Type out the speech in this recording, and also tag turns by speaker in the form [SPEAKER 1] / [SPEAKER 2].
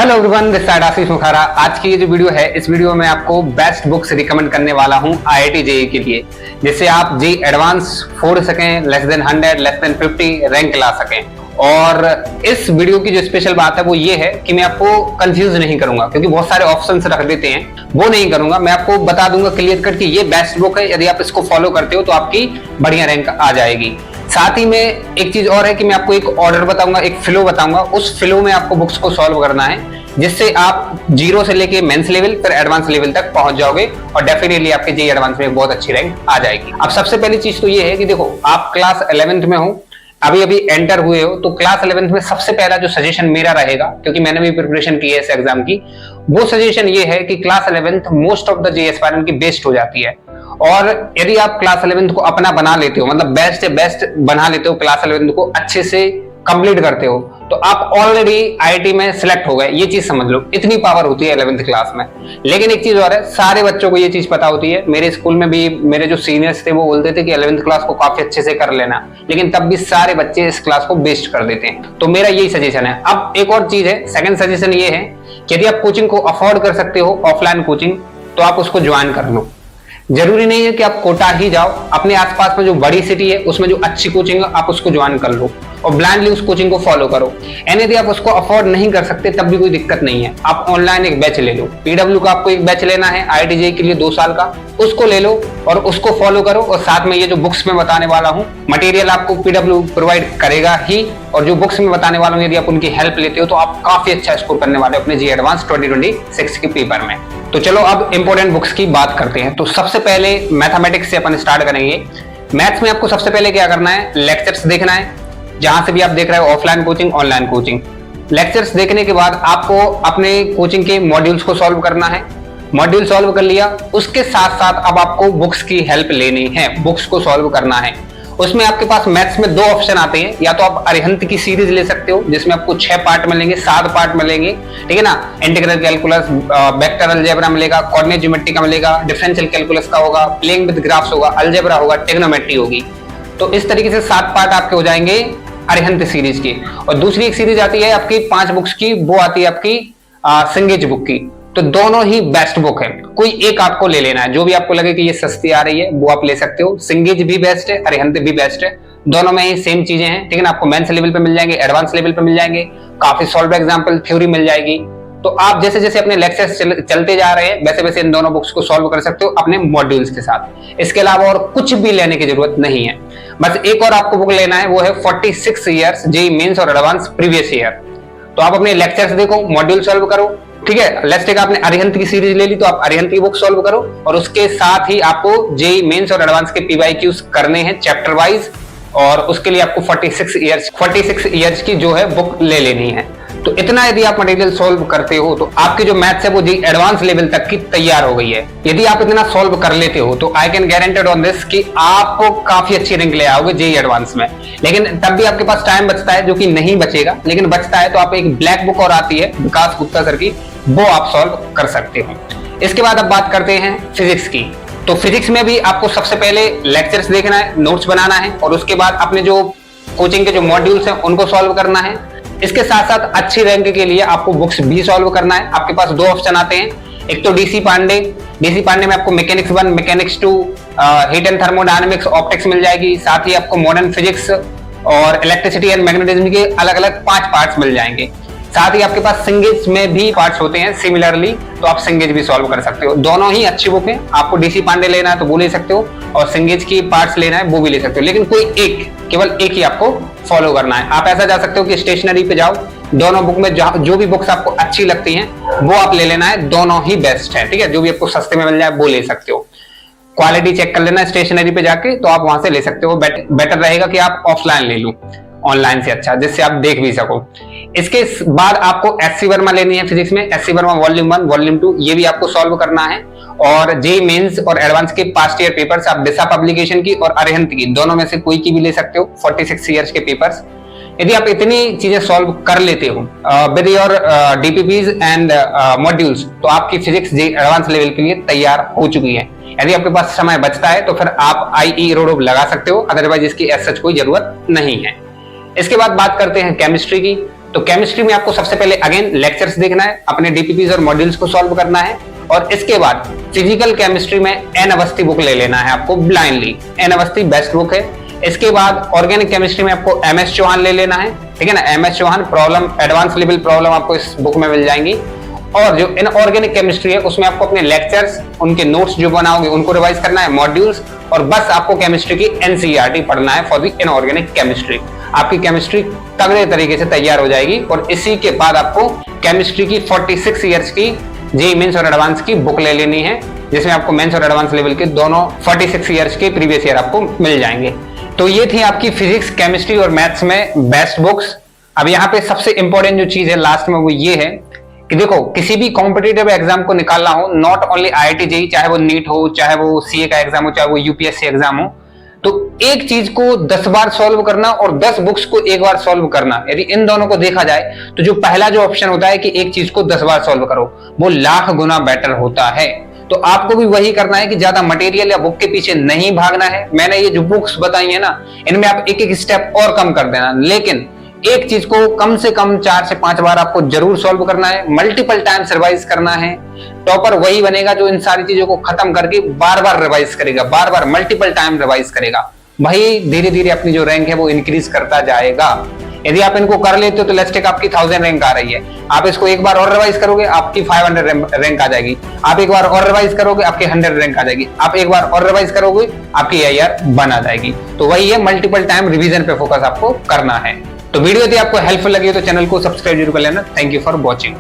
[SPEAKER 1] Hello everyone, this side आशीष मुखारा। आज की ये जो वीडियो है, इस वीडियो में आपको बेस्ट बुक्स रिकमेंड करने वाला हूं आईआईटी जेईई के लिए, जिससे आप जेईई एडवांस फोड़ सकें, less than 100, less than 50 rank ला सकें। और इस वीडियो की जो स्पेशल बात है वो ये है कि मैं आपको कंफ्यूज नहीं करूंगा, क्योंकि बहुत सारे ऑप्शंस रख देते हैं, वो नहीं करूंगा। मैं आपको बता दूंगा क्लियर कट कि ये बेस्ट बुक है, यदि आप इसको फॉलो करते हो तो आपकी बढ़िया रैंक आ जाएगी। साथ ही में एक चीज और है कि मैं आपको एक ऑर्डर बताऊंगा, एक फ्लो बताऊंगा, उस फ्लो में आपको बुक्स को सॉल्व करना है, जिससे आप जीरो से लेके मेंस लेवल फिर एडवांस लेवल तक पहुंच जाओगे और डेफिनेटली आपके जेईई एडवांस में बहुत अच्छी रैंक आ जाएगी। अब सबसे पहली चीज तो ये है कि देखो, आप क्लास 11th में हो, अभी अभी एंटर हुए हो, तो क्लास 11th में सबसे पहला जो सजेशन मेरा रहेगा, क्योंकि मैंने भी प्रिपरेशन की है इस एग्जाम की, वो सजेशन ये है कि class 11th most of the JEE aspirant की बेस्ट हो जाती है। और यदि आप क्लास 11th को अपना बना लेते हो, मतलब बेस्ट से बेस्ट बना लेते हो, क्लास 11th को अच्छे से कंप्लीट करते हो, तो आप ऑलरेडी आईआईटी में सिलेक्ट हो गए। ये चीज समझ लो, इतनी पावर होती है 11th क्लास में। लेकिन एक चीज और है, सारे बच्चों को ये चीज पता होती है। मेरे स्कूल में भी मेरे जो सीनियर्स थे वो बोलते थे कि 11th क्लास को काफी अच्छे से कर लेना, लेकिन तब भी सारे बच्चे इस क्लास को वेस्ट कर देते हैं। तो मेरा यही सजेशन है। अब एक और चीज है, सेकंड सजेशन ये है कि यदि आप कोचिंग को अफोर्ड कर सकते हो, ऑफलाइन कोचिंग, तो आप उसको ज्वाइन कर लो। जरूरी नहीं है कि आप कोटा ही जाओ, अपने आसपास में जो बड़ी सिटी है उसमें जो अच्छी कोचिंग है आप उसको ज्वाइन कर लो और ब्लाइंडली उस कोचिंग को फॉलो करो। एंड यदि आप उसको अफोर्ड नहीं कर सकते तब भी कोई दिक्कत नहीं है, आप ऑनलाइन एक बैच ले लो। पीडब्ल्यू का आपको एक बैच लेना है आईआईटी जेईई के लिए 2 साल का, उसको ले लो और उसको फॉलो करो। और साथ में ये जो बुक्स में बताने वाला हूँ, मटेरियल आपको पीडब्ल्यू प्रोवाइड करेगा ही, और जो बुक्स में बताने वाला हूँ यदि आप उनकी हेल्प लेते हो तो आप काफी अच्छा स्कोर करने वाले हो अपने जेईई एडवांस 2026 के पेपर में। तो चलो अब इंपॉर्टेंट बुक्स की बात करते हैं। तो सबसे पहले मैथमेटिक्स से अपन स्टार्ट करेंगे। मैथ्स में आपको सबसे पहले क्या करना है, लेक्चर्स देखना है, जहां से भी आप देख रहे हो, offline coaching, online coaching. Lectures देखने के बाद आपको अपने कोचिंग के मॉड्यूल्स को सॉल्व करना है। मॉड्यूल सॉल्व कर लिया, उसके साथ साथ अब आपको बुक्स की हेल्प लेनी है, बुक्स को सॉल्व करना है। उसमें आपके पास मैथ्स में 2 ऑप्शन आते हैं, या तो आप अरिहंत की सीरीज ले सकते हो जिसमें आपको 6 पार्ट मिलेंगे, 7 पार्ट मिलेंगे, ठीक है ना। इंटीग्रल कैलकुलस, वेक्टर अलजेब्रा मिलेगा, कोऑर्डिनेट ज्योमेट्री का मिलेगा, डिफरेंशियल कैलकुलस का होगा, प्लेइंग विद ग्राफ्स होगा, अलजेब्रा होगा, ट्रिग्नोमेट्री होगी। तो इस तरीके से 7 पार्ट आपके हो जाएंगे अरिहंत सीरीज की। और दूसरी एक सीरीज आती है आपकी 5 बुक्स की, वो आती है आपकी सिंगेज बुक की। तो दोनों ही बेस्ट बुक है, कोई एक आपको ले लेना है, जो भी आपको लगे कि ये सस्ती आ रही है वो आप ले सकते हो। सिंगेज भी बेस्ट है, अरिहंत भी बेस्ट है, दोनों में ही सेम चीजें हैं, ठीक है ना। आपको मेंस लेवल पे मिल जाएंगे, एडवांस लेवल पे मिल जाएंगे, काफी सॉल्व एग्जांपल थ्योरी मिल जाएगी। तो आप जैसे जैसे अपने लेक्चर्स चलते जा रहे हैं वैसे वैसे इन दोनों बुक्स को सॉल्व कर सकते हो अपने मॉड्यूल्स के साथ। इसके अलावा और कुछ भी लेने की जरूरत नहीं है। बस एक और आपको बुक लेना है, वो है 46 ईयर्स जेईई मेंस और एडवांस प्रीवियस ईयर। तो आप अपने लेक्चर्स देखो, मॉड्यूल सॉल्व करो, ठीक है। लेट्स टेक आपने अरिहंत की सीरीज ले ली तो आप अरिहंत की बुक सॉल्व करो, और उसके साथ ही आपको जेईई मेंस और एडवांस के पीवाईक्यूज करने हैं चैप्टर वाइज, और उसके लिए आपको 46 ईयर्स की जो है बुक ले लेनी है। तो इतना यदि आप मटेरियल सॉल्व करते हो तो आपकी जो मैथ्स है वो जेईई एडवांस लेवल तक की तैयार हो गई है। यदि आप इतना सॉल्व कर लेते हो तो I can guaranteed on this कि आप काफी अच्छी रैंक ले आओगे जेईई एडवांस में। लेकिन तब भी आपके पास टाइम बचता है, जो कि नहीं बचेगा, लेकिन बचता है तो आप एक ब्लैक बुक और आती है विकास गुप्ता सर की, वो आप सॉल्व कर सकते हो। इसके बाद अब बात करते हैं फिजिक्स की। तो फिजिक्स में भी आपको सबसे पहले लेक्चर्स देखना है, नोट्स बनाना है, और उसके बाद अपने जो कोचिंग के जो मॉड्यूल्स हैं उनको सॉल्व करना है। इसके साथ साथ अच्छी रैंक के लिए आपको बुक्स भी सॉल्व करना है। आपके पास 2 ऑप्शन आते हैं, एक तो डीसी पांडे में आपको mechanics 1, mechanics 2, heat and thermodynamics, optics मिल जाएगी। साथ ही आपको मॉडर्न फिजिक्स और इलेक्ट्रिसिटी एंड मैग्नेटिज्म के अलग अलग 5 पार्ट्स मिल जाएंगे। साथ ही आपके पास सिंगेज में भी पार्ट्स होते हैं सिमिलरली, तो आप सिंगेज भी सॉल्व कर सकते हो। दोनों ही अच्छी बुक है, आपको डीसी पांडे लेना है तो वो ले सकते हो, और सिंगेज की पार्ट्स लेना है वो भी ले सकते हो। लेकिन कोई एक, केवल एक ही आपको फॉलो करना है। आप ऐसा जा सकते हो कि स्टेशनरी पे जाओ, दोनों बुक में जो भी बुक्स आपको अच्छी लगती हैं वो आप ले लेना है, दोनों ही बेस्ट है, ठीक है। जो भी आपको सस्ते में मिल जाए वो ले सकते हो। क्वालिटी चेक कर लेना स्टेशनरी पे जाके, तो आप वहां से ले सकते हो। बेटर रहेगा कि आप ऑफलाइन ले लो ऑनलाइन से, अच्छा, जिससे आप देख भी सको। इसके बाद आपको एससी वर्मा लेनी है फिजिक्स में, एससी वर्मा वॉल्यूम 1, वॉल्यूम 2, ये भी आपको सॉल्व करना है। और जेईई मेंस और एडवांस के पास्ट ईयर पेपर्स आप दिशा पब्लिकेशन की और अरिहंत की, दोनों में से कोई की भी ले सकते हो, 46 ईयर्स के पेपर्स। यदि आप इतनी चीजें सॉल्व कर लेते हो with your DPPs and modules, तो आपकी फिजिक्स जेईई एडवांस लेवल के लिए तैयार हो चुकी है। यदि आपके पास समय बचता है तो फिर आप आईई रोड लगा सकते हो, अदरवाइज इसकी एज सच कोई जरूरत नहीं है। इसके बाद बात करते हैं केमिस्ट्री की। तो केमिस्ट्री में आपको सबसे पहले अगेन लेक्चर्स देखना है, अपने डीपीपीज और मॉड्यूल्स को सॉल्व करना है, और इसके बाद फिजिकल केमिस्ट्री में एन अवस्थी बुक ले लेना है आपको blindly. N Awasthi best book है। इसके बाद ऑर्गेनिक केमिस्ट्री में आपको एमएस चौहान ले लेना है, ठीक है ना। MS Chauhan problem, advance level problem आपको इस बुक में मिल जाएंगी। और जो इनऑर्गेनिक केमिस्ट्री है उसमें आपको अपने लेक्चर्स, उनके नोट्स जो बनाओगे उनको रिवाइज करना है, मॉड्यूल्स, और बस आपको केमिस्ट्री की एनसीईआरटी पढ़ना है फॉर द इनऑर्गेनिक केमिस्ट्री। आपकी केमिस्ट्री तगड़े तरीके से तैयार हो जाएगी। और इसी के बाद आपको केमिस्ट्री की 46 ईयर्स की जेईई मेंस और एडवांस की बुक ले लेनी है, जिसमें आपको मेंस और एडवांस लेवल के दोनों 46 ईयर्स के प्रीवियस ईयर आपको मिल जाएंगे। तो ये थी आपकी फिजिक्स, केमिस्ट्री और मैथ्स में बेस्ट बुक्स। अब यहाँ पे सबसे इंपॉर्टेंट जो चीज है लास्ट में वो ये है कि देखो, किसी भी कॉम्पिटिटिव एग्जाम को निकालना हो, नॉट ओनली आईआईटी जेईई, चाहे वो नीट हो, चाहे वो सीए का एग्जाम हो, चाहे वो यूपीएससी एग्जाम हो, तो एक चीज को 10 बार सॉल्व करना और 10 बुक्स को एक बार सॉल्व करना, यदि इन दोनों को देखा जाए तो जो पहला जो ऑप्शन होता है कि एक चीज को 10 बार सॉल्व करो, वो लाख गुना बेटर होता है। तो आपको भी वही करना है कि ज्यादा मटेरियल या बुक के पीछे नहीं भागना है। मैंने ये जो बुक्स बताई है ना, इनमें आप एक एक स्टेप और कम कर देना, लेकिन एक चीज को कम से कम 4 से 5 बार आपको जरूर सॉल्व करना है, मल्टीपल टाइम्स रिवाइज करना है। टॉपर वही बनेगा जो इन सारी चीजों को खत्म करके बार बार रिवाइज करेगा, बार बार मल्टीपल टाइम रिवाइज करेगा। वही धीरे धीरे अपनी जो रैंक है वो इंक्रीज करता जाएगा। यदि आप इनको कर लेते हो तो लेट्स टेक आपकी 1000 रैंक आ रही है, आप इसको एक बार और रिवाइज करोगे आपकी 500 रैंक आ जाएगी, आप एक बार और रिवाइज करोगे आपकी 100 रैंक आ जाएगी, आप एक बार और रिवाइज करोगे आपकी AIR बन आ जाएगी। तो वही है, मल्टीपल टाइम रिवीजन पे फोकस आपको करना है। तो वीडियो यदि आपको हेल्पफुल लगी तो चैनल को सब्सक्राइब जरूर कर लेना। Thank you for watching.